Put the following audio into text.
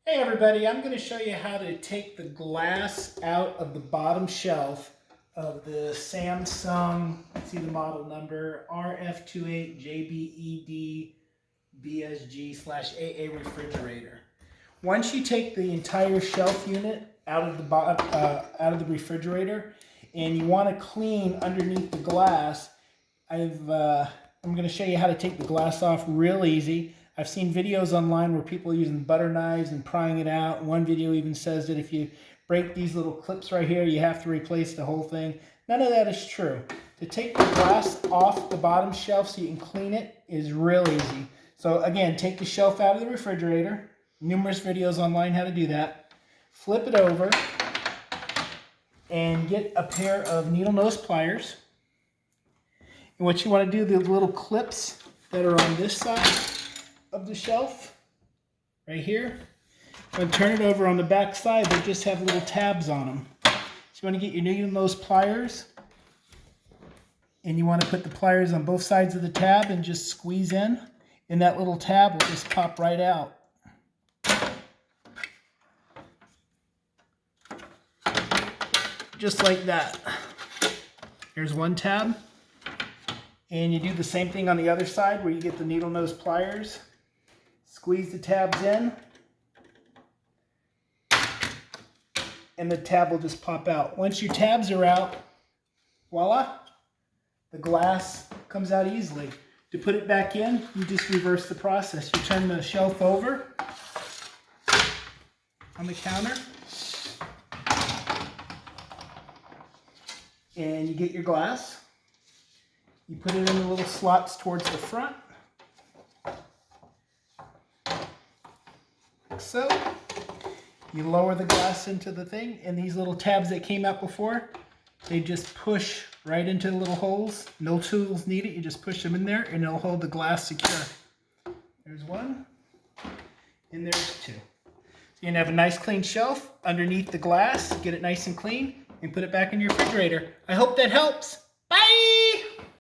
Hey everybody, I'm going to show you how to take the glass out of the bottom shelf of the Samsung, let's see the model number, RF28JBEDBSG/AA refrigerator. Once you take the entire shelf unit out of the refrigerator and you want to clean underneath the glass, I'm going to show you how to take the glass off real easy. I've seen videos online where people are using butter knives and prying it out. One video even says that if you break these little clips right here, you have to replace the whole thing. None of that is true. To take the glass off the bottom shelf so you can clean it is real easy. So again, take the shelf out of the refrigerator. Numerous videos online how to do that. Flip it over and get a pair of needle nose pliers. And what you want to do, the little clips that are on this side of the shelf, right here, and turn it over on the back side, they just have little tabs on them. So you want to get your needle nose pliers, and you want to put the pliers on both sides of the tab and just squeeze in, and that little tab will just pop right out. Just like that. Here's one tab. And you do the same thing on the other side where you get the needle nose pliers. Squeeze the tabs in. And the tab will just pop out. Once your tabs are out, voila, the glass comes out easily. To put it back in, you just reverse the process. You turn the shelf over on the counter. And you get your glass. You put it in the little slots towards the front, like so. You lower the glass into the thing, and these little tabs that came out before, they just push right into the little holes. No tools needed. You just push them in there, and it'll hold the glass secure. There's one, and there's two. So you're going to have a nice clean shelf underneath the glass. Get it nice and clean, and put it back in your refrigerator. I hope that helps. Bye!